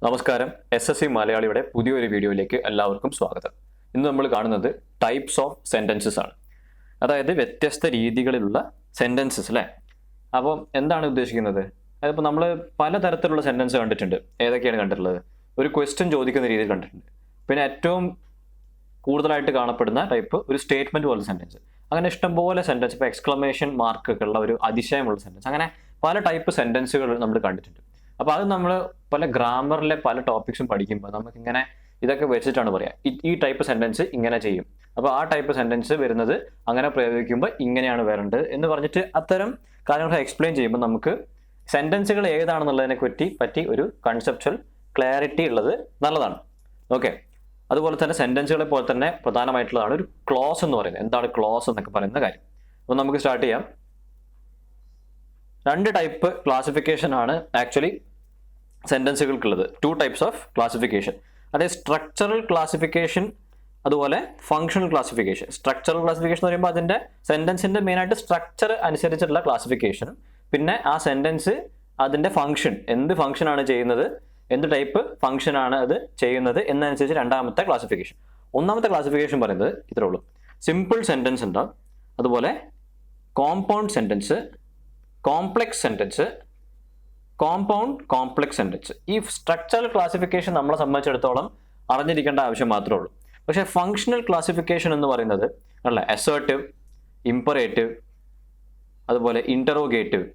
നമസ്കാരം. SSC മലയാളിയുടെ പുതിയൊരു വീഡിയോയിലേക്ക് എല്ലാവർക്കും സ്വാഗതം. ഇന്ന് നമ്മൾ കാണുന്നത് ടൈപ്സ് ഓഫ് സെന്റൻസസ് ആണ്. അതായത് വ്യത്യസ്ത രീതികളിലുള്ള സെന്റൻസസ് അല്ലേ. അപ്പം എന്താണ് ഉദ്ദേശിക്കുന്നത്? അതിപ്പോൾ നമ്മൾ പലതരത്തിലുള്ള സെന്റൻസ് കണ്ടിട്ടുണ്ട്. ഏതൊക്കെയാണ് കണ്ടിട്ടുള്ളത്? ഒരു ക്വസ്റ്റ്യൻ ചോദിക്കുന്ന രീതിയിൽ കണ്ടിട്ടുണ്ട്. പിന്നെ ഏറ്റവും കൂടുതലായിട്ട് കാണപ്പെടുന്ന ടൈപ്പ് ഒരു സ്റ്റേറ്റ്മെന്റ് പോലുള്ള സെന്റൻസ്. അങ്ങനെ ഇഷ്ടംപോലെ സെന്റൻസ്, ഇപ്പോൾ എക്സ്ക്ലമേഷൻ മാർക്കൊക്കെയുള്ള ഒരു അതിശയമുള്ള സെന്റൻസ്, അങ്ങനെ പല ടൈപ്പ് സെന്റൻസുകൾ നമ്മൾ കണ്ടിട്ടുണ്ട്. അപ്പോൾ അത് നമ്മൾ പല ഗ്രാമറിലെ പല ടോപ്പിക്സും പഠിക്കുമ്പോൾ നമുക്കിങ്ങനെ ഇതൊക്കെ വെച്ചിട്ടാണ് പറയാം, ഈ ടൈപ്പ് സെന്റൻസ് ഇങ്ങനെ ചെയ്യും, അപ്പോൾ ആ ടൈപ്പ് സെന്റൻസ് വരുന്നത് അങ്ങനെ പ്രയോഗിക്കുമ്പോൾ ഇങ്ങനെയാണ് വരേണ്ടത് എന്ന് പറഞ്ഞിട്ട് അത്തരം കാര്യങ്ങൾ എക്സ്പ്ലെയിൻ ചെയ്യുമ്പോൾ നമുക്ക് സെന്റൻസുകൾ ഏതാണെന്നുള്ളതിനെ പറ്റി ഒരു കൺസെപ്ച്വൽ ക്ലാരിറ്റി ഉള്ളത് നല്ലതാണ്. ഓക്കെ. അതുപോലെ തന്നെ സെന്റൻസുകളെ പോലെ തന്നെ പ്രധാനമായിട്ടുള്ളതാണ് ഒരു ക്ലോസ് എന്ന് പറയുന്നത്. എന്താണ് ക്ലോസ് എന്നൊക്കെ പറയുന്ന കാര്യം. അപ്പോൾ നമുക്ക് സ്റ്റാർട്ട് ചെയ്യാം. രണ്ട് ടൈപ്പ് ക്ലാസിഫിക്കേഷൻ ആണ് ആക്ച്വലി സെന്റൻസുകൾക്കുള്ളത്. 2 types of classification. അതായത് സ്ട്രക്ചറൽ ക്ലാസിഫിക്കേഷൻ, അതുപോലെ ഫങ്ഷണൽ ക്ലാസിഫിക്കേഷൻ. സ്ട്രക്ചറൽ ക്ലാസിഫിക്കേഷൻ എന്ന് പറയുമ്പോൾ അതിന്റെ സെന്റൻസിന്റെ മെയിനായിട്ട് സ്ട്രക്ചർ അനുസരിച്ചിട്ടുള്ള ക്ലാസിഫിക്കേഷനും, പിന്നെ ആ സെന്റൻസ് അതിന്റെ ഫംഗ്ഷൻ, എന്ത് ഫംഗ്ഷൻ ആണ് ചെയ്യുന്നത്, എന്ത് ടൈപ്പ് ഫംഗ്ഷൻ ആണ് അത് ചെയ്യുന്നത് എന്നനുസരിച്ച് രണ്ടാമത്തെ ക്ലാസിഫിക്കേഷൻ. ഒന്നാമത്തെ ക്ലാസിഫിക്കേഷൻ പറയുന്നത് ഇത്രേ ഉള്ളൂ. സിമ്പിൾ സെന്റൻസ് ഉണ്ടാവും, അതുപോലെ compound sentence, complex sentence, compound complex sentence. ഈ സ്ട്രക്ചറൽ ക്ലാസിഫിക്കേഷൻ നമ്മളെ സംബന്ധിച്ചിടത്തോളം അറിഞ്ഞിരിക്കേണ്ട ആവശ്യം മാത്രമേ ഉള്ളൂ. പക്ഷേ ഫങ്ഷണൽ ക്ലാസിഫിക്കേഷൻ എന്ന് പറയുന്നത് അല്ല, അസേർട്ടീവ്, ഇംപറേറ്റീവ്, അതുപോലെ ഇന്ററോഗേറ്റീവ്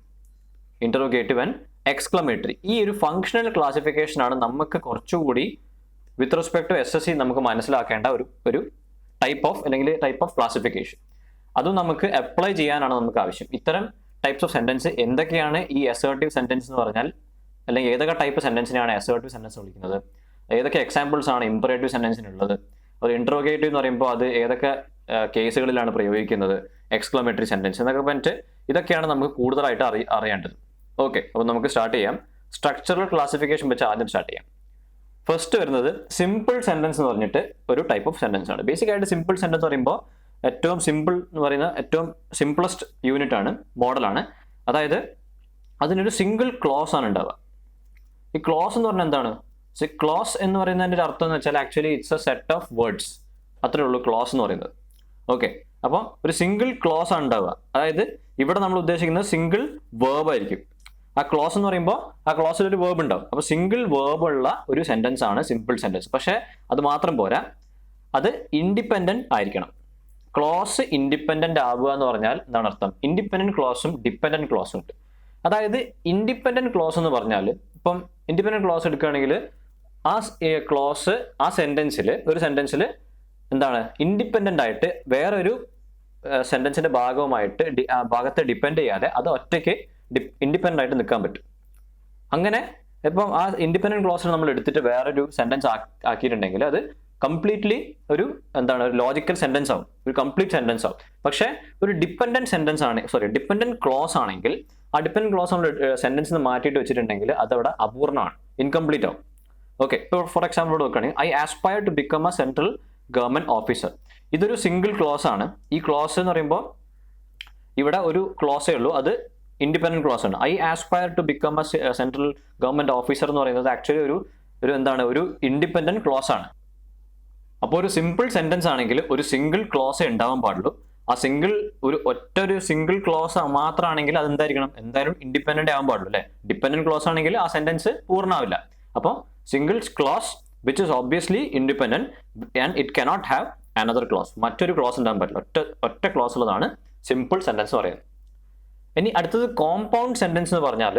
ആൻഡ് എക്സ്ക്ലമേറ്ററി. ഈ ഒരു ഫങ്ഷണൽ ക്ലാസിഫിക്കേഷൻ ആണ് നമുക്ക് കുറച്ചുകൂടി വിത്ത് റെസ്പെക്ട് ടു SSC നമുക്ക് മനസ്സിലാക്കേണ്ട ഒരു ടൈപ്പ് ഓഫ് ക്ലാസിഫിക്കേഷൻ. അതും നമുക്ക് അപ്ലൈ ചെയ്യാനാണ് നമുക്ക് ആവശ്യം. ഇത്തരം ടൈപ്സ് ഓഫ് സെന്റൻസ് എന്തൊക്കെയാണ് ഈ അസേർട്ടീവ് സെന്റൻസ് എന്ന് പറഞ്ഞാൽ, അല്ലെങ്കിൽ ഏതൊക്കെ ടൈപ്പ് സെന്റൻസിനെയാണ് അസേർട്ടീവ് സെന്റൻസ് വിളിക്കുന്നത്, ഏതൊക്കെ എക്സാമ്പിൾസ് ആണ് ഇംപറേറ്റീവ് സെന്റൻസിനുള്ളത്, ഒരു ഇന്ററോഗേറ്റീവ് എന്ന് പറയുമ്പോൾ അത് ഏതൊക്കെ കേസുകളിലാണ് പ്രയോഗിക്കുന്നത്, എക്സ്ക്ലമേറ്ററി സെന്റൻസ് എന്നൊക്കെ പറഞ്ഞിട്ട് ഇതൊക്കെയാണ് നമുക്ക് കൂടുതലായിട്ട് അറിയേണ്ടത്. ഓക്കെ. അപ്പോൾ നമുക്ക് സ്റ്റാർട്ട് ചെയ്യാം. സ്ട്രക്ചറൽ ക്ലാസിഫിക്കേഷൻ വെച്ച് ആദ്യം സ്റ്റാർട്ട് ചെയ്യാം. ഫസ്റ്റ് വരുന്നത് സിമ്പിൾ സെന്റൻസ് എന്ന് പറഞ്ഞിട്ട് ഒരു ടൈപ്പ് ഓഫ് സെന്റൻസ് ആണ്. ബേസിക് ആയിട്ട് സിമ്പിൾ സെന്റൻസ് പറയുമ്പോൾ ഏറ്റവും സിമ്പിൾ എന്ന് പറയുന്ന ഏറ്റവും സിംപ്ലസ്റ്റ് യൂണിറ്റ് ആണ്, മോഡലാണ്. അതായത് അതിനൊരു സിംഗിൾ ക്ലോസ് ആണ് ഉണ്ടാവുക. ഈ ക്ലോസ് എന്ന് പറഞ്ഞാൽ എന്താണ്? ക്ലോസ് എന്ന് പറയുന്നതിൻ്റെ ഒരു അർത്ഥം എന്ന് വെച്ചാൽ actually it's A set of words. അത്രേ ഉള്ളൂ ക്ലോസ് എന്ന് പറയുന്നത്. ഓക്കെ. അപ്പോൾ ഒരു സിംഗിൾ ക്ലോസ് ആണ് ഉണ്ടാവുക. അതായത് ഇവിടെ നമ്മൾ ഉദ്ദേശിക്കുന്നത് സിംഗിൾ വേർബ് ആയിരിക്കും. ആ ക്ലോസ് എന്ന് പറയുമ്പോൾ ആ ക്ലോസിൽ ഒരു വേർബ് ഉണ്ടാവും. അപ്പോൾ സിംഗിൾ വേർബ് ഉള്ള ഒരു സെന്റൻസ് ആണ് സിമ്പിൾ സെന്റൻസ്. പക്ഷേ അത് മാത്രം പോരാ, അത് ഇൻഡിപെൻഡന്റ് ആയിരിക്കണം. ക്ലോസ് ഇൻഡിപെൻഡന്റ് ആവുക എന്ന് പറഞ്ഞാൽ എന്താണ് അർത്ഥം? ഇൻഡിപെൻഡന്റ് ക്ലോസും ഡിപെൻഡന്റ് ക്ലോസും ഉണ്ട്. അതായത് ഇൻഡിപെൻഡന്റ് ക്ലോസ് എന്ന് പറഞ്ഞാൽ, ഇപ്പം ഇൻഡിപെൻഡന്റ് ക്ലോസ് എടുക്കുകയാണെങ്കിൽ ആ ക്ലോസ് ആ ഒരു സെന്റൻസിൽ എന്താണ് ഇൻഡിപെൻഡന്റ് ആയിട്ട് വേറൊരു സെന്റൻസിന്റെ ഭാഗത്തെ ഡിപ്പെൻഡ് ചെയ്യാതെ അത് ഒറ്റയ്ക്ക് ഇൻഡിപെൻഡന്റ് ആയിട്ട് നിൽക്കാൻ പറ്റും. അങ്ങനെ ഇപ്പം ആ ഇൻഡിപെൻഡന്റ് ക്ലോസിനെ നമ്മൾ എടുത്തിട്ട് വേറൊരു സെന്റൻസ് ആക്കിയിട്ടുണ്ടെങ്കിൽ അത് കംപ്ലീറ്റ്ലി ഒരു ലോജിക്കൽ സെന്റൻസ് ആവും, ഒരു കംപ്ലീറ്റ് സെന്റൻസ് ആവും. പക്ഷേ ഒരു ഡിപ്പെൻഡന്റ് ക്ലോസ് ആണെങ്കിൽ ആ ഡിപ്പെൻഡന്റ് ക്ലോസ് നമ്മൾ സെന്റൻസിന് മാറ്റിയിട്ട് വെച്ചിട്ടുണ്ടെങ്കിൽ അതവിടെ അപൂർണ്ണമാണ്, ഇൻകംപ്ലീറ്റ് ആവും. ഓക്കെ. ഇപ്പോൾ ഫോർ എക്സാമ്പിൾ നോക്കുകയാണെങ്കിൽ I aspire to become a central government officer. ഇതൊരു സിംഗിൾ ക്ലോസ് ആണ്. ഈ ക്ലോസ് എന്ന് പറയുമ്പോൾ ഇവിടെ ഒരു ക്ലോസേ ഉള്ളൂ, അത് ഇൻഡിപെൻഡന്റ് ക്ലോസ് ആണ്. I aspire to become a central government officer എന്ന് പറയുന്നത് ആക്ച്വലി ഒരു ഇൻഡിപെൻഡന്റ് ക്ലോസ് ആണ്. അപ്പോൾ ഒരു സിമ്പിൾ സെന്റൻസ് ആണെങ്കിൽ ഒരു സിംഗിൾ ക്ലോസേ ഉണ്ടാവാൻ പാടുള്ളൂ. ആ ഒരു സിംഗിൾ ക്ലോസ് മാത്രമാണെങ്കിൽ അത് എന്തായാലും ഇൻഡിപെൻഡന്റ് ആവാൻ പാടുള്ളൂ അല്ലേ. ഡിപെൻഡന്റ് ക്ലോസ് ആണെങ്കിൽ ആ സെന്റൻസ് പൂർണ്ണമാവില്ല. അപ്പോൾ single close which is obviously independent and it cannot have another close. മറ്റൊരു ക്ലോസ് ഉണ്ടാകാൻ പറ്റില്ല. ഒറ്റ ക്ലോസ് ഉള്ളതാണ് സിമ്പിൾ സെന്റൻസ് പറയുന്നത്. ഇനി അടുത്തത് കോമ്പൗണ്ട് സെന്റൻസ് എന്ന് പറഞ്ഞാൽ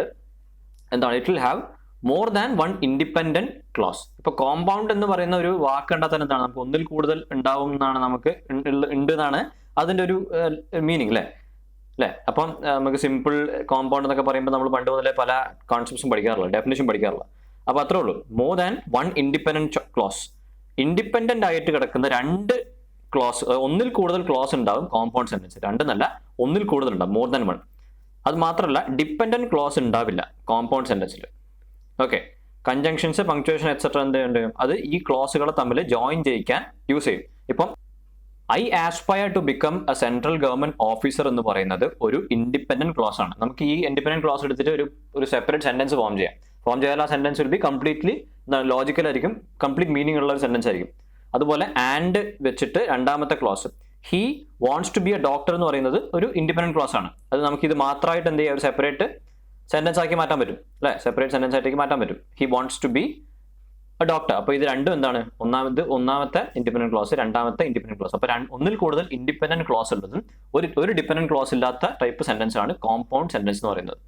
എന്താണ്? It will have more than one independent close. ഇപ്പൊ കോമ്പൗണ്ട് എന്ന് പറയുന്ന ഒരു വാക്ക് കണ്ടാൽ തന്നെ എന്താണ്, നമുക്ക് ഒന്നിൽ കൂടുതൽ ഉണ്ടാവും എന്നാണ്, നമുക്ക് ഉണ്ട് എന്നാണ് അതിന്റെ ഒരു മീനിങ് അല്ലേ. അപ്പം നമുക്ക് സിമ്പിൾ കോമ്പൗണ്ട് എന്നൊക്കെ പറയുമ്പോൾ നമ്മൾ പണ്ട് മുതലേ പല കോൺസെപ്റ്റ്സും പഠിക്കാറുള്ള, ഡെഫിനിഷൻ പഠിക്കാറുള്ള. അപ്പൊ അത്രേ ഉള്ളൂ. More than one independent close. Independent ആയിട്ട് കിടക്കുന്ന രണ്ട് ക്ലോസ്, ഒന്നിൽ കൂടുതൽ ക്ലോസ് ഉണ്ടാവും കോമ്പൗണ്ട് സെന്റൻസ്. രണ്ടെന്നല്ല, ഒന്നിൽ കൂടുതൽ ഉണ്ടാവും, മോർ ദാൻ വൺ. അത് മാത്രമല്ല ഡിപെൻഡന്റ് ക്ലോസ് ഉണ്ടാവില്ല കോമ്പൗണ്ട് സെന്റൻസിൽ. ഓക്കെ. കൺജങ്ഷൻസ്, പങ്ക്ച്വേഷൻ എക്സെട്ര എന്തുണ്ട്, അത് ഈ ക്ലോസുകളെ തമ്മിൽ ജോയിൻ ചെയ്യിക്കാൻ യൂസ് ചെയ്യും. ഇപ്പം I aspire to become a central government officer എന്ന് പറയുന്നത് ഒരു ഇൻഡിപെൻഡന്റ് ക്ലോസ് ആണ്. നമുക്ക് ഈ ഇൻഡിപെൻഡന്റ് ക്ലോസ് എടുത്തിട്ട് ഒരു സെപ്പറേറ്റ് സെന്റൻസ് ഫോം ചെയ്താൽ ആ സെന്റൻസ് വിൽ ബി കംപ്ലീറ്റ്ലി ലോജിക്കലായിരിക്കും, കംപ്ലീറ്റ് മീനിങ് ഉള്ള ഒരു സെന്റൻസ് ആയിരിക്കും. അതുപോലെ ആൻഡ് വെച്ചിട്ട് രണ്ടാമത്തെ clause he wants to be a doctor എന്ന് പറയുന്നത് ഒരു ഇൻഡിപെൻഡന്റ് ക്ലോസ് ആണ്. അത് നമുക്ക് ഇത് മാത്രമായിട്ട് എന്ത് ചെയ്യാം, ഒരു സെപ്പറേറ്റ് സെന്റൻസ് ആക്കി മാറ്റാൻ പറ്റും അല്ലേ, സെപ്പറേറ്റ് സെന്റൻസ് ആയിട്ട് മാറ്റാൻ പറ്റും. He wants to be a doctor. അപ്പോൾ ഇത് രണ്ടും എന്താണ്, ഒന്നാമത്തെ ഇൻഡിപെൻഡന്റ് ക്ലോസ്, രണ്ടാമത്തെ ഇൻഡിപെൻഡന്റ് ക്ലോസ്. അപ്പോൾ ഒന്നിൽ കൂടുതൽ ഇൻഡിപെൻഡന്റ് ക്ലോസ് ഉള്ളതും ഒരു ഡിപെൻഡന്റ് ക്ലോസ് ഇല്ലാത്ത ടൈപ്പ് സെന്റൻസ് ആണ് കോമ്പൗണ്ട് സെന്റൻസ് എന്ന് പറയുന്നത്.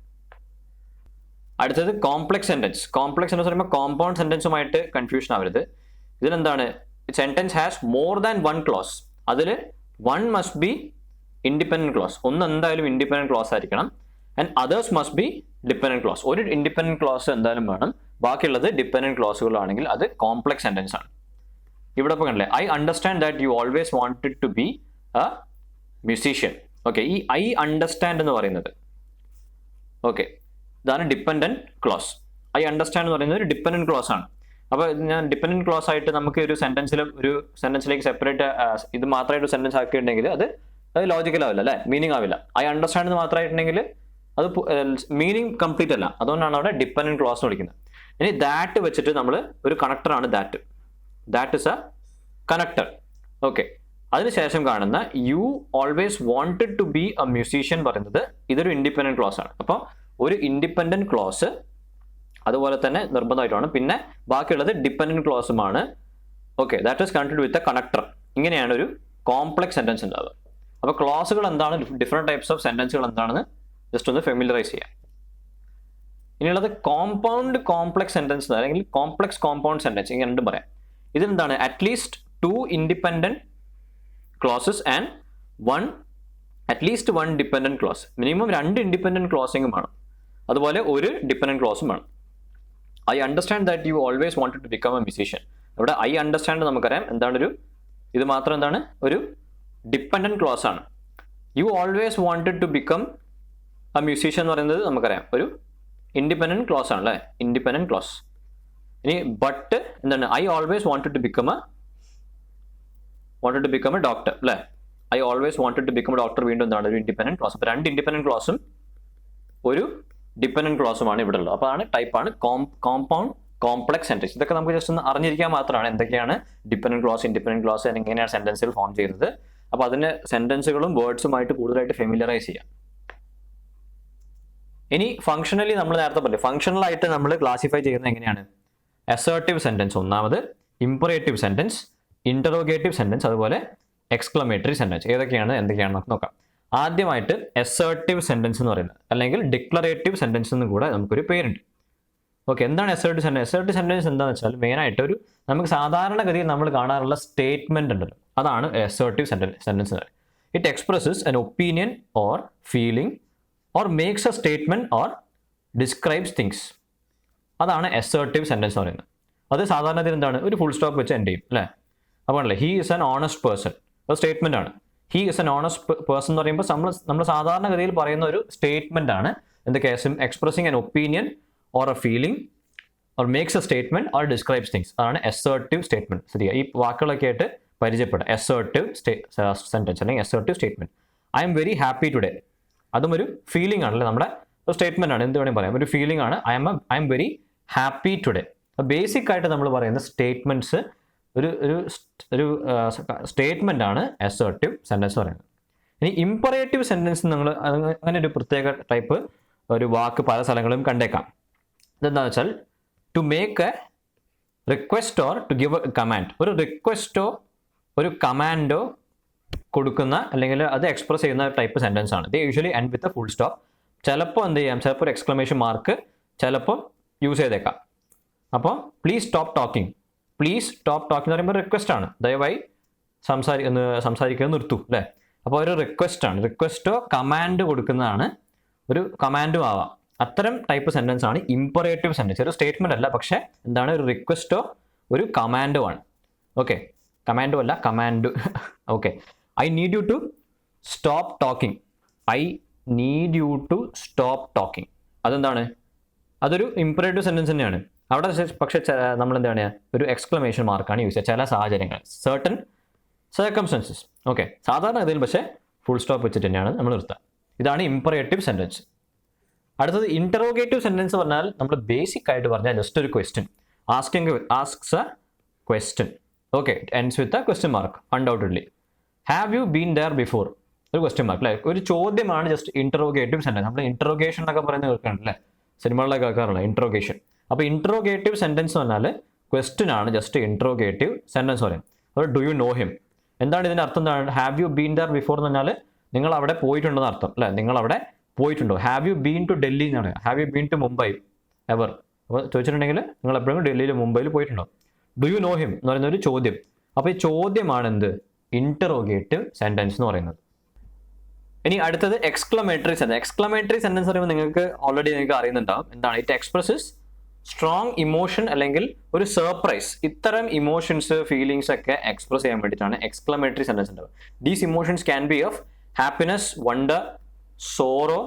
അടുത്തത് കോംപ്ലക്സ് സെന്റൻസ്. കോംപ്ലക്സ് സെന്റൻസ് പറയുമ്പോൾ കോമ്പൗണ്ട് സെന്റൻസുമായിട്ട് കൺഫ്യൂഷൻ ആവരുത്. ഇതിലെന്താണ്, sentence has more than one clause. അതിൽ one must be independent clause, ഒന്ന് എന്തായാലും ഇൻഡിപെൻഡന്റ് ക്ലോസ് ആയിരിക്കണം. And others must be dependent close. ഒരു ഇൻഡിപെൻഡന്റ് ക്ലോസ് എന്തായാലും വേണം, ബാക്കിയുള്ളത് ഡിപെൻഡന്റ് ക്ലോസുകളാണെങ്കിൽ അത് കോംപ്ലക്സ് സെന്റൻസ് ആണ്. ഇവിടെ ഇപ്പോൾ കണ്ടില്ലേ, I understand that you always wanted to be a musician. Okay, ഈ ഐ അണ്ടർസ്റ്റാൻഡ് എന്ന് പറയുന്നത് ഓക്കെ ഇതാണ് ഡിപെൻഡന്റ് ക്ലോസ്. ഐ അണ്ടർസ്റ്റാൻഡ് എന്ന് പറയുന്നത് ഒരു ഡിപെൻഡന്റ് ക്ലോസ് ആണ്. അപ്പോൾ ഞാൻ ഡിപെൻഡന്റ് ക്ലോസ് ആയിട്ട് നമുക്ക് ഒരു സെന്റൻസിലേക്ക് സെപ്പറേറ്റ് ഇത് മാത്രമായിട്ട് സെന്റൻസ് ആക്കിയിട്ടുണ്ടെങ്കിൽ അത് ലോജിക്കൽ ആവില്ല അല്ലേ, മീനിങ് ആവില്ല. ഐ അണ്ടർസ്റ്റാൻഡ് എന്ന് മാത്രമായിട്ടുണ്ടെങ്കിൽ അത് മീനിങ് കംപ്ലീറ്റ് അല്ല. അതുകൊണ്ടാണ് അവിടെ ഡിപെൻഡന്റ് ക്ലോസ് എന്ന് വിളിക്കുന്നത്. ഇനി ദാറ്റ് വെച്ചിട്ട് നമ്മൾ ഒരു കണക്ടറാണ് that is a connector. Okay, അതിനുശേഷം കാണുന്ന you always wanted to be a musician പറയുന്നത് ഇതൊരു ഇൻഡിപെൻഡന്റ് ക്ലോസ് ആണ്. അപ്പോൾ ഒരു ഇൻഡിപെൻഡന്റ് ക്ലോസ് അതുപോലെ തന്നെ നിർബന്ധമായിട്ടാണ്, പിന്നെ ബാക്കിയുള്ളത് ഡിപെൻഡന്റ് ക്ലോസുമാണ്. Okay, that is connected with a connector. ഇങ്ങനെയാണ് ഒരു കോംപ്ലക്സ് സെന്റൻസ് ഉണ്ടാവുക. അപ്പോൾ ക്ലോസുകൾ എന്താണ്, ഡിഫറെന്റ് ടൈപ്സ് ഓഫ് സെന്റൻസുകൾ എന്താണെന്ന് ജസ്റ്റ് ഒന്ന് ഫെമിലറൈസ് ചെയ്യാം. ഇനിയുള്ളത് കോമ്പൗണ്ട് കോംപ്ലക്സ് സെന്റൻസ് അല്ലെങ്കിൽ കോംപ്ലക്സ് കോമ്പൗണ്ട് സെന്റൻസ്, ഇങ്ങനെ രണ്ടും പറയാം. ഇതിലെന്താണ്, at least 2 independent clauses and at least 1 dependent clause. Minimum 2 independent ക്ലോസിംഗും വേണം, അതുപോലെ ഒരു ഡിപെൻഡന്റ് ക്ലോസും വേണം. I understand that you always wanted to become a musician. ഇവിടെ ഐ അണ്ടർസ്റ്റാൻഡ് നമുക്കറിയാം എന്താണ്, ഇത് മാത്രം എന്താണ്, ഒരു ഡിപെൻഡന്റ് ക്ലോസ് ആണ്. You always wanted to become a musician എന്ന് പറയുന്നത് നമുക്കറിയാം ഒരു ഇൻഡിപെൻഡന്റ് ക്ലോസ് ആണ് അല്ലേ, ഇൻഡിപെൻഡന്റ് ക്ലോസ്. ഇനി ബട്ട് എന്താണ്, I always wanted to become a doctor അല്ലേ, I always wanted to become a doctor വീണ്ടും എന്താണ്, ഒരു ഇൻഡിപെൻഡന്റ് ക്ലോസ്. അപ്പോൾ 2 ഇൻഡിപെൻഡന്റ് ക്ലോസും ഒരു ഡിപെൻഡന്റ് ക്ലോസുമാണ് ഇവിടെ ഉള്ളത്. അപ്പോൾ ടൈപ്പാണ് കോമ്പൗണ്ട് കോംപ്ലക്സ് സെന്റൻസ്. ഇതൊക്കെ നമുക്ക് ജസ്റ്റ് ഒന്ന് അറിഞ്ഞിരിക്കാൻ മാത്രമാണ് എന്തൊക്കെയാണ് ഡിപെൻഡന്റ് ക്ലോസ്, ഇൻഡിപെൻഡന്റ് ക്ലോസ്, എങ്ങനെയാണ് സെന്റൻസുകൾ ഫോം ചെയ്യുന്നത്. അപ്പോൾ അതിന് സെന്റൻസുകളും വേർഡ്സുമായിട്ട് കൂടുതലായിട്ട് ഫെമിലറൈസ് ചെയ്യാം. ഇനി ഫംഗ്ഷനലി നമ്മൾ നേരത്തെ പറഞ്ഞു, ഫംഗ്ഷണൽ ആയിട്ട് നമ്മൾ ക്ലാസിഫൈ ചെയ്യുന്നത് എങ്ങനെയാണ്, അസേർട്ടീവ് സെന്റൻസ് ഒന്നാമത്, ഇംപറേറ്റീവ് സെന്റൻസ്, ഇന്ററോഗേറ്റീവ് സെന്റൻസ്, അതുപോലെ എക്സ്ക്ലമേറ്ററി സെന്റൻസ്. എന്തൊക്കെയാണെന്ന് നോക്കാം. ആദ്യമായിട്ട് അസേർട്ടീവ് സെന്റൻസ് എന്ന് പറയുന്നത്, അല്ലെങ്കിൽ ഡിക്ലറേറ്റീവ് സെന്റൻസ് എന്ന് കൂടെ നമുക്കൊരു പേരുണ്ട്. ഓക്കെ, എന്താണ് അസേർട്ടീവ് സെന്റൻസ്? അസേർട്ടീവ് സെന്റൻസ് എന്താണെന്ന് വെച്ചാൽ മെയിനായിട്ട് നമുക്ക് സാധാരണഗതിയിൽ നമ്മൾ കാണാറുള്ള സ്റ്റേറ്റ്മെന്റ് ഉണ്ടല്ലോ, അതാണ് assertive sentence. It expresses N opinion or feeling or makes A statement or describes things. അതാണ് അസേർട്ടീവ് സെന്റൻസ് എന്ന് പറയുന്നത്. അത് സാധാരണത്തിൽ എന്താണ്, ഒരു ഫുൾ സ്റ്റോപ്പ് വെച്ച് എൻഡ് ചെയ്യും അല്ലേ. അപ്പോൾ അല്ലേ, he is an honest person, ഒരു സ്റ്റേറ്റ്മെന്റ് ആണ്. He is an honest person എന്ന് പറയുമ്പോൾ നമ്മൾ സാധാരണഗതിയിൽ പറയുന്ന ഒരു സ്റ്റേറ്റ്മെന്റ് ആണ്. എന്തൊക്കെ, expressing an opinion or A feeling or makes A statement or describes things. അതാണ് അസേർട്ടീവ് സ്റ്റേറ്റ്മെന്റ്. ശരിയാ, ഈ വാക്കുകളൊക്കെ ആയിട്ട് പരിചയപ്പെടുക. അസേർട്ടീവ് സെന്റൻസ് അല്ലെങ്കിൽ assertive statement. I am very happy today, അതും ഒരു ഫീലിംഗ് ആണല്ലേ, നമ്മുടെ ഒരു സ്റ്റേറ്റ്മെന്റ് ആണ്, എന്ത് വേണമെങ്കിൽ പറയാം, ഒരു ഫീലിംഗ് ആണ്. I am very happy today. Basic ആയിട്ട് നമ്മൾ പറയുന്ന സ്റ്റേറ്റ്മെന്റ്സ് ഒരു സ്റ്റേറ്റ്മെന്റ് ആണ് അസേർട്ടീവ് സെന്റൻസ് പറയുന്നത്. ഇനി ഇംപറേറ്റീവ് സെന്റൻസ് നമ്മൾ അങ്ങനെ ഒരു പ്രത്യേക ടൈപ്പ് ഒരു വാക്ക് പല സ്ഥലങ്ങളിലും കണ്ടേക്കാം. ഇതെന്താണെന്ന് വെച്ചാൽ to make a request or to give a command. ഒരു റിക്വസ്റ്റോ ഒരു കമാൻഡോ കൊടുക്കുന്ന അല്ലെങ്കിൽ അത് എക്സ്പ്രസ് ചെയ്യുന്ന ടൈപ്പ് സെന്റൻസ് ആണ്. ഇത് usually end with a full stop. ചിലപ്പോൾ എന്ത് ചെയ്യാം, ചിലപ്പോൾ ഒരു എക്സ്ക്ലമേഷൻ മാർക്ക് ചിലപ്പോൾ യൂസ് ചെയ്തേക്കാം. അപ്പോൾ പ്ലീസ് സ്റ്റോപ്പ് ടോക്കിംഗ് എന്ന് പറയുമ്പോൾ റിക്വസ്റ്റ് ആണ്, ദയവായി സംസാരിക്കുന്നത് നിർത്തൂ അല്ലേ. അപ്പോൾ ഒരു റിക്വസ്റ്റ് ആണ്, റിക്വസ്റ്റോ കമാൻഡ് കൊടുക്കുന്നതാണ്, ഒരു കമാൻഡും ആവാം. അത്തരം ടൈപ്പ് സെന്റൻസ് ആണ് ഇംപറേറ്റീവ് സെന്റൻസ്. ഒരു സ്റ്റേറ്റ്മെന്റ് അല്ല, പക്ഷേ എന്താണ്, ഒരു റിക്വസ്റ്റോ ഒരു കമാൻഡോ ആണ്. ഓക്കെ, കമാൻഡോ അല്ല, command. Okay, I need you to stop talking. അതെന്താണ്, അതൊരു ഇംപറേറ്റീവ് സെന്റൻസ് തന്നെയാണ്. അവിടെ പക്ഷേ നമ്മൾ എന്താണ്, ഒരു എക്സ്ക്ലമേഷൻ മാർക്കാണ് യൂസ് ചെയ്യുക ചില സാഹചര്യങ്ങൾ, സർട്ടൻ സർക്കംസ്റ്റൻസസ്. ഓക്കെ, സാധാരണ ഇതിൽ പക്ഷേ ഫുൾ സ്റ്റോപ്പ് വെച്ചിട്ട് തന്നെയാണ് നമ്മൾ നിർത്തുക. ഇതാണ് ഇംപറേറ്റീവ് സെന്റൻസ്. അടുത്തത് ഇന്ററോഗേറ്റീവ് സെന്റൻസ് പറഞ്ഞാൽ നമ്മൾ ബേസിക് ആയിട്ട് പറഞ്ഞാൽ ജസ്റ്റ് ഒരു question, asks a question. Okay, it ends with a question mark, undoubtedly. Have you been there before? ഒരു ക്വസ്റ്റ്യൻ മാർക്ക് അല്ലേ, ഒരു ചോദ്യമാണ്, ജസ്റ്റ് ഇൻട്രോഗേറ്റീവ് സെന്റൻസ്. നമ്മൾ ഇൻട്രോഗേഷൻ എന്നൊക്കെ പറയുന്നത് കേൾക്കാറുണ്ട് അല്ലേ, സിനിമകളിലൊക്കെ കേൾക്കാറുള്ള ഇൻട്രോഗേഷൻ. അപ്പോൾ ഇൻട്രോഗേറ്റീവ് സെന്റൻസ് എന്ന് പറഞ്ഞാൽ ക്വസ്റ്റ്യൻ ആണ്, ജസ്റ്റ് ഇൻട്രോഗേറ്റീവ് സെന്റൻസ് പറയും. അപ്പോൾ ഡു യു നോ ഹിം, എന്താണ് ഇതിൻ്റെ അർത്ഥം? എന്താണ് have you been there before എന്ന് പറഞ്ഞാൽ നിങ്ങൾ അവിടെ പോയിട്ടുണ്ടെന്ന് അർത്ഥം അല്ലേ, നിങ്ങൾ അവിടെ പോയിട്ടുണ്ടോ. Have you been to Delhi എന്നാണ്, have you been to Mumbai ever. അപ്പോൾ ചോദിച്ചിട്ടുണ്ടെങ്കിൽ നിങ്ങൾ എപ്പോഴും ഡൽഹിയിൽ മുംബൈയിൽ പോയിട്ടുണ്ടോ. ഡു യു നോ ഹിം എന്ന് പറയുന്ന ഒരു ചോദ്യം. അപ്പോൾ ഈ ചോദ്യമാണ് എന്ത്, ഇൻറ്ററോഗേറ്റീവ് സെന്റൻസ് എന്ന് പറയുന്നത്. ഇനി അടുത്തത് എക്സ്ക്ലമേറ്ററി സെന്റൻസ്. എക്സ്ക്ലമേറ്ററി സെന്റൻസ് പറയുമ്പോൾ നിങ്ങൾക്ക് അറിയുന്നുണ്ടാവും എന്താണ്. ഇറ്റ് എക്സ്പ്രസസ് സ്ട്രോങ് ഇമോഷൻ അല്ലെങ്കിൽ ഒരു സർപ്രൈസ്, ഇത്തരം ഇമോഷൻസ് ഫീലിങ്സ് ഒക്കെ എക്സ്പ്രസ് ചെയ്യാൻ വേണ്ടിയിട്ടാണ് എക്സ്ക്ലമേറ്ററി സെന്റൻസ് ഉണ്ടാവുക. These emotions can be of happiness, wonder, sorrow,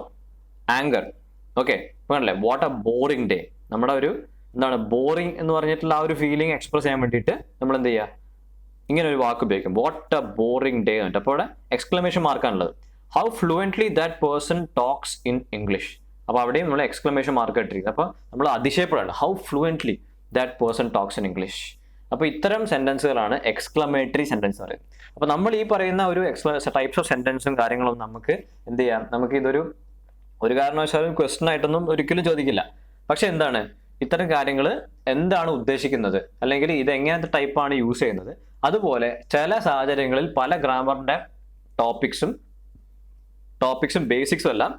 anger. Okay, പറഞ്ഞല്ലേ വാട്ട് എ ബോറിംഗ് ഡേ. നമ്മുടെ ഒരു എന്താണ് ബോറിംഗ് എന്ന് പറഞ്ഞിട്ടുള്ള ആ ഒരു ഫീലിംഗ് എക്സ്പ്രസ് ചെയ്യാൻ വേണ്ടിയിട്ട് നമ്മൾ എന്ത് ചെയ്യുക, ഇങ്ങനെ ഒരു വാക്ക് ഉപയോഗിക്കും, വാട്ട് എ ബോറിംഗ് ഡേ എന്നിട്ട്. അപ്പോൾ അവിടെ എക്സ്ക്ലമേഷൻ മാർക്കാണുള്ളത്. How fluently that person talks in English. അപ്പോൾ അവിടെയും നമ്മൾ എക്സ്ക്ലമേഷൻ മാർക്ക് ഇട്ടിരിക്കുന്നത്. അപ്പോൾ നമ്മൾ അതിശയപ്പെടാണ്, how fluently that person talks in English. അപ്പോൾ ഇത്തരം സെന്റൻസുകളാണ് എക്സ്ക്ലമേറ്ററി സെന്റൻസ് പറയുന്നത്. അപ്പോൾ നമ്മൾ ഈ പറയുന്ന ഒരു ടൈപ്സ് ഓഫ് സെന്റൻസും കാര്യങ്ങളും നമുക്ക് എന്ത് ചെയ്യാം, നമുക്ക് ഇതൊരു കാരണവശാലും ക്വസ്റ്റൻ ആയിട്ടൊന്നും ഒരിക്കലും ചോദിക്കില്ല. പക്ഷെ എന്താണ്, ഇത്തരം കാര്യങ്ങൾ എന്താണ് ഉദ്ദേശിക്കുന്നത്, അല്ലെങ്കിൽ ഇത് എങ്ങനത്തെ ടൈപ്പാണ് യൂസ് ചെയ്യുന്നത്, അതുപോലെ ചില സാഹചര്യങ്ങളിൽ പല ഗ്രാമറിന്റെ ടോപ്പിക്സും ബേസിക്സും എല്ലാം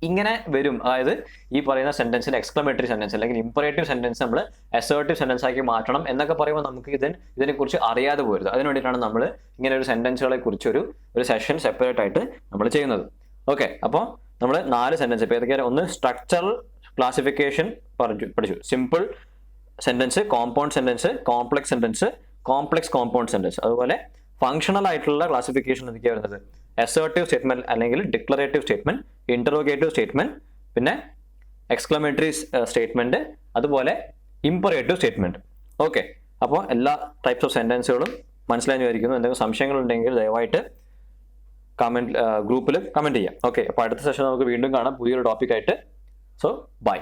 ഇങ്ങനെ വരും. അതായത് ഈ പറയുന്ന സെന്റൻസിൽ എക്സ്ക്ലമേറ്ററി സെന്റൻസ് അല്ലെങ്കിൽ ഇമ്പറേറ്റീവ് സെന്റൻസ് നമ്മൾ അസേർട്ടീവ് സെന്റൻസ് ആക്കി മാറ്റണം എന്നൊക്കെ പറയുമ്പോൾ നമുക്ക് ഇതിനെക്കുറിച്ച് അറിയാതെ പോരുത്. അതിന് വേണ്ടിയിട്ടാണ് നമ്മൾ ഇങ്ങനെ ഒരു സെന്റൻസുകളെ കുറിച്ച് ഒരു സെഷൻ സെപ്പറേറ്റ് ആയിട്ട് നമ്മൾ ചെയ്യുന്നത്. ഓക്കെ, അപ്പോൾ നമ്മൾ 4 സെന്റൻസ് ഇപ്പോൾ ഏതൊക്കെയാണ്, ഒന്ന് സ്ട്രക്ചറൽ ക്ലാസിഫിക്കേഷൻ പഠിച്ചു, simple sentence, compound sentence, complex sentence, complex compound sentence. അതുപോലെ ഫങ്ഷണൽ ആയിട്ടുള്ള ക്ലാസിഫിക്കേഷൻ എന്തൊക്കെയാണ് വരുന്നത്, അസേർട്ടീവ് സ്റ്റേറ്റ്മെന്റ് അല്ലെങ്കിൽ ഡിക്ലറേറ്റീവ് സ്റ്റേറ്റ്മെന്റ്, ഇന്ററോഗേറ്റീവ് സ്റ്റേറ്റ്മെന്റ്, പിന്നെ എക്സ്ക്ലമേറ്ററി സ്റ്റേറ്റ്മെന്റ്, അതുപോലെ ഇമ്പറേറ്റീവ് സ്റ്റേറ്റ്മെന്റ്. ഓക്കെ, അപ്പോൾ എല്ലാ ടൈപ്സ് ഓഫ് സെന്റൻസുകളും മനസ്സിലായി വിചാരിക്കുന്നു. എന്തെങ്കിലും സംശയങ്ങളുണ്ടെങ്കിൽ ദയവായിട്ട് ഗ്രൂപ്പിൽ കമന്റ് ചെയ്യാം. ഓക്കെ, അപ്പോൾ അടുത്ത സെഷൻ നമുക്ക് വീണ്ടും കാണാം പുതിയൊരു ടോപ്പിക്കായിട്ട്. So by.